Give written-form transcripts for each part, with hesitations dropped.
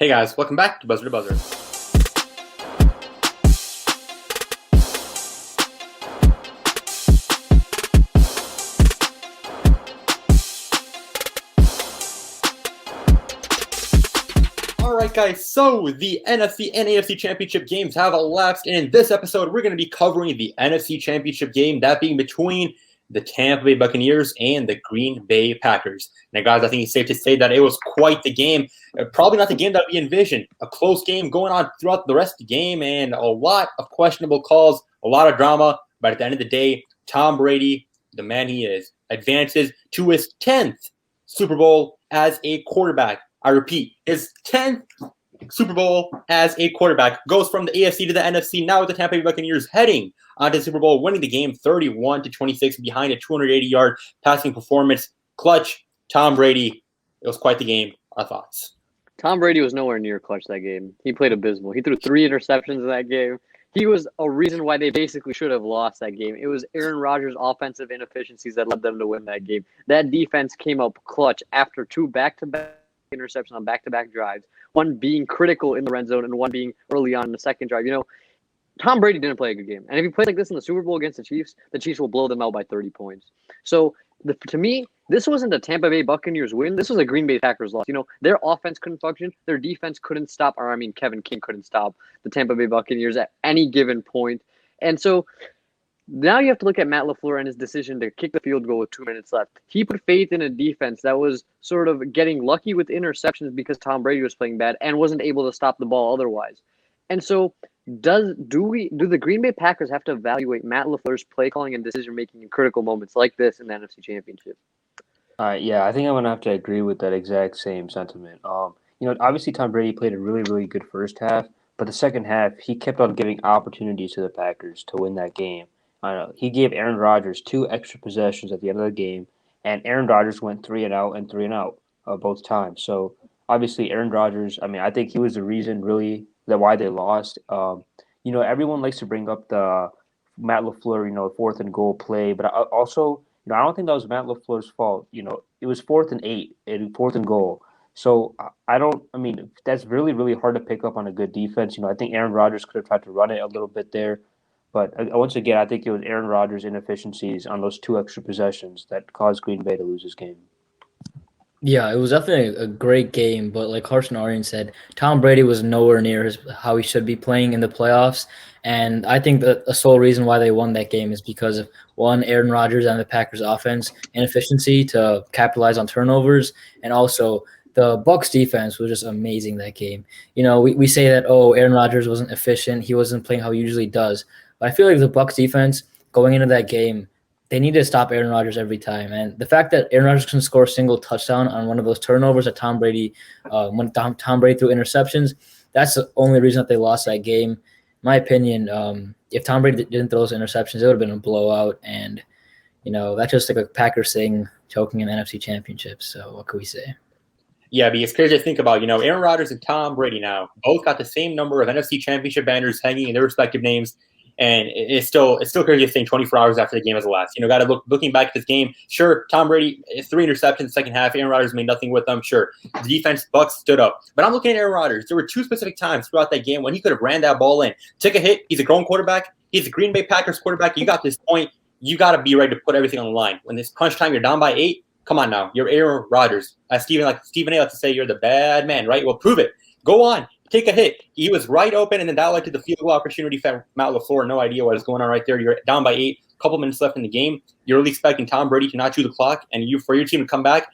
Hey guys, welcome back to Buzzer to Buzzer. Alright guys, so the NFC and AFC Championship games have elapsed, and in this episode we're going to be covering the NFC Championship game, that being between the Tampa Bay Buccaneers and the Green Bay Packers. Now guys, I think it's safe to say that it was quite the game. Probably not the game that we envisioned. A close game going on throughout the rest of the game and a lot of questionable calls, a lot of drama, but at the end of the day, Tom Brady, the man he is, advances to his 10th Super Bowl as a quarterback. I repeat, his 10th Super Bowl as a quarterback, goes from the AFC to the NFC, now with the Tampa Bay Buccaneers heading onto the Super Bowl, winning the game 31-26 behind a 280-yard passing performance. Clutch, Tom Brady. It was quite the game. Our thoughts. Tom Brady was nowhere near clutch that game. He played abysmal. He threw 3 interceptions in that game. He was a reason why they basically should have lost that game. It was Aaron Rodgers' offensive inefficiencies that led them to win that game. That defense came up clutch after 2 back-to-back interceptions on back-to-back drives, one being critical in the red zone and one being early on in the second drive. You know, Tom Brady didn't play a good game. And if he plays like this in the Super Bowl against the Chiefs will blow them out by 30 points. So, to me, this wasn't a Tampa Bay Buccaneers win. This was a Green Bay Packers loss. You know, their offense couldn't function. Their defense couldn't stop, Kevin King couldn't stop the Tampa Bay Buccaneers at any given point. And so now you have to look at Matt LaFleur and his decision to kick the field goal with 2 minutes left. He put faith in a defense that was sort of getting lucky with interceptions because Tom Brady was playing bad and wasn't able to stop the ball otherwise. And so do the Green Bay Packers have to evaluate Matt LaFleur's play calling and decision making in critical moments like this in the NFC Championship? Yeah, I think I'm gonna have to agree with that exact same sentiment. Obviously Tom Brady played a really, really good first half, but the second half he kept on giving opportunities to the Packers to win that game. He gave Aaron Rodgers 2 extra possessions at the end of the game, and Aaron Rodgers went 3-and-out and 3-and-out both times. So obviously Aaron Rodgers, I think he was the reason really that why they lost. Everyone likes to bring up the Matt LaFleur, 4th and goal play, but I don't think that was Matt LaFleur's fault. It was 4th and 8 and 4th and goal. So that's really, really hard to pick up on a good defense. I think Aaron Rodgers could have tried to run it a little bit there. But once again, I think it was Aaron Rodgers' inefficiencies on those 2 extra possessions that caused Green Bay to lose this game. Yeah, it was definitely a great game, but like Carson Arian said, Tom Brady was nowhere near how he should be playing in the playoffs, and I think that the sole reason why they won that game is because of, one, Aaron Rodgers and the Packers' offense inefficiency to capitalize on turnovers, and also the Bucs defense was just amazing that game. We say that, Aaron Rodgers wasn't efficient, he wasn't playing how he usually does, but I feel like the Bucs defense going into that game, they need to stop Aaron Rodgers every time. And the fact that Aaron Rodgers can score a single touchdown on one of those turnovers that Tom Brady, when Tom Brady threw interceptions, that's the only reason that they lost that game. In my opinion, if Tom Brady didn't throw those interceptions, it would have been a blowout. And, that's just like a Packers thing, choking in the NFC Championship. So what could we say? Yeah, but it's crazy to think about. Aaron Rodgers and Tom Brady now both got the same number of NFC Championship banners hanging in their respective names. And it's still crazy to think 24 hours after the game has elapsed. Got to looking back at this game. Sure, Tom Brady 3 interceptions in the second half. Aaron Rodgers made nothing with them. Sure, the defense Bucs stood up. But I'm looking at Aaron Rodgers. There were 2 specific times throughout that game when he could have ran that ball in, took a hit. He's a grown quarterback. He's a Green Bay Packers quarterback. You got this point. You got to be ready to put everything on the line. When it's crunch time, you're down by 8. Come on now, you're Aaron Rodgers. As Stephen A. likes to say, you're the bad man, right? Well, prove it. Go on. Take a hit. He was right open, and then that led to the field goal opportunity for Matt LaFleur. No idea what is going on right there. You're down by 8, a couple minutes left in the game. You're really expecting Tom Brady to not chew the clock, and for your team to come back.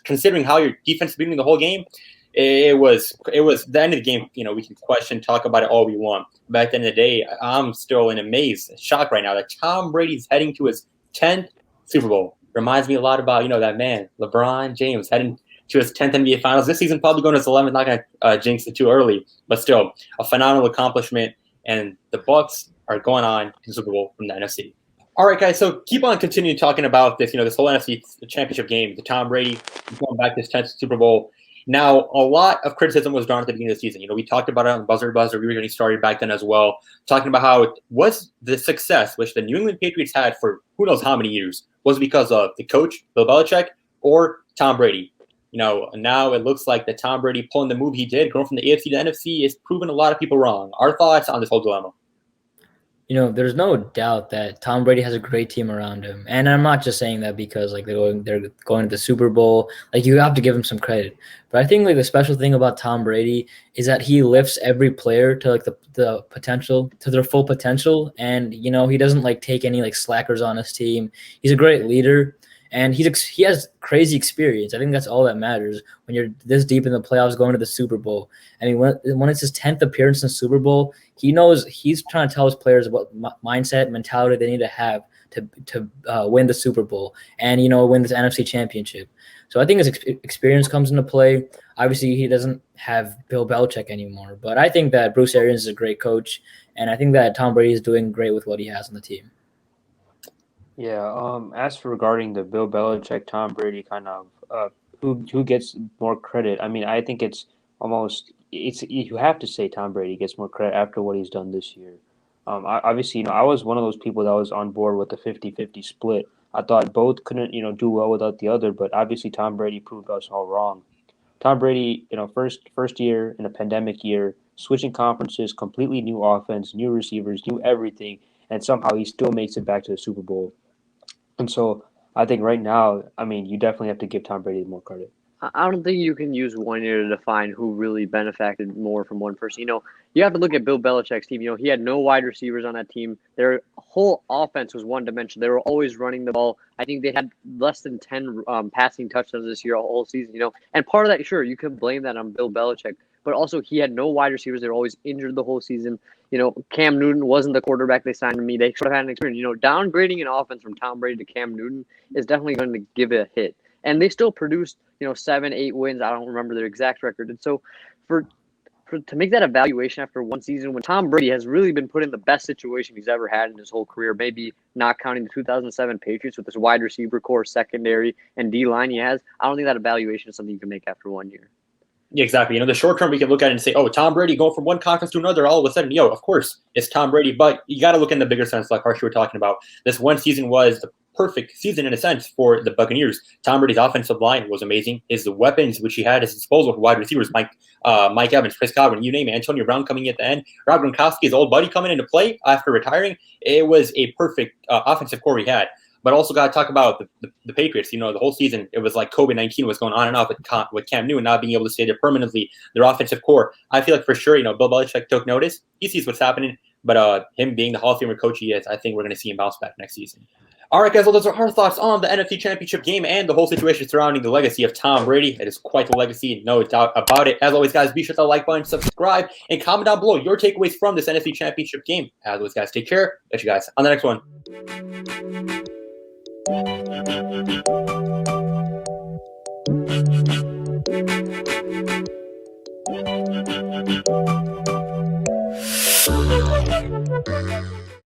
Considering how your defense is beating the whole game, it was the end of the game. We can talk about it all we want. But at the end of the day, I'm still in amaze, shock right now that Tom Brady's heading to his 10th Super Bowl. Reminds me a lot about that man, LeBron James, heading to his 10th NBA Finals. This season probably going to his 11th. Not going to jinx it too early, but still a phenomenal accomplishment. And the Bucs are going on to the Super Bowl from the NFC. All right, guys. So keep on continuing talking about this. This whole NFC Championship game, the Tom Brady going back to his 10th Super Bowl. Now, a lot of criticism was drawn at the beginning of the season. We talked about it on Buzzer2Buzzer. We were getting started back then as well, talking about how it was the success which the New England Patriots had for who knows how many years was because of the coach, Bill Belichick, or Tom Brady. now it looks like that Tom Brady pulling the move he did, going from the AFC to the NFC, is proving a lot of people wrong. Our thoughts on this whole dilemma? There's no doubt that Tom Brady has a great team around him, and I'm not just saying that because like they're going to the Super Bowl. Like you have to give him some credit, but I think like the special thing about Tom Brady is that he lifts every player to like the potential, to their full potential, and he doesn't like take any like slackers on his team. He's a great leader, and he has crazy experience. I think that's all that matters when you're this deep in the playoffs, going to the Super Bowl. I mean, when it's his 10th appearance in the Super Bowl, he knows he's trying to tell his players what mindset, mentality they need to have to win the Super Bowl and win this NFC Championship. So I think his experience comes into play. Obviously, he doesn't have Bill Belichick anymore, but I think that Bruce Arians is a great coach, and I think that Tom Brady is doing great with what he has on the team. Yeah. As for regarding the Bill Belichick, Tom Brady kind of who gets more credit, I mean, I think you have to say Tom Brady gets more credit after what he's done this year. Obviously, I was one of those people that was on board with the 50-50 split. I thought both couldn't, do well without the other, but obviously Tom Brady proved us all wrong. Tom Brady, first year in a pandemic year, switching conferences, completely new offense, new receivers, new everything, and somehow he still makes it back to the Super Bowl. And so I think right now, I mean, you definitely have to give Tom Brady more credit. I don't think you can use 1 year to define who really benefited more from one person. You have to look at Bill Belichick's team. He had no wide receivers on that team. Their whole offense was one-dimensional. They were always running the ball. I think they had less than 10 passing touchdowns this year, all season. And part of that, sure, you can blame that on Bill Belichick, but also he had no wide receivers. They were always injured the whole season. Cam Newton wasn't the quarterback they signed to me. They should have had an experience. Downgrading an offense from Tom Brady to Cam Newton is definitely going to give it a hit. And they still produced, 7, 8 wins. I don't remember their exact record. And so to make that evaluation after one season when Tom Brady has really been put in the best situation he's ever had in his whole career, maybe not counting the 2007 Patriots with this wide receiver core, secondary, and D-line he has, I don't think that evaluation is something you can make after 1 year. Yeah, exactly. The short term, we can look at it and say, oh, Tom Brady going from one conference to another, all of a sudden, of course, it's Tom Brady. But you got to look in the bigger sense, like Harsh, you were talking about. This one season was the perfect season, in a sense, for the Buccaneers. Tom Brady's offensive line was amazing. His weapons, which he had at his disposal for wide receivers, Mike Evans, Chris Godwin, you name it, Antonio Brown coming in at the end, Rob Gronkowski, his old buddy, coming into play after retiring. It was a perfect offensive core he had. But also got to talk about the Patriots. The whole season, it was like COVID-19 was going on and off with Cam Newton not being able to stay there permanently, their offensive core. I feel like for sure, Bill Belichick took notice. He sees what's happening. But him being the Hall of Famer coach he is, I think we're going to see him bounce back next season. All right, guys, well, those are our thoughts on the NFC Championship game and the whole situation surrounding the legacy of Tom Brady. It is quite the legacy, no doubt about it. As always, guys, be sure to like button, subscribe, and comment down below your takeaways from this NFC Championship game. As always, guys, take care. Catch you guys on the next one.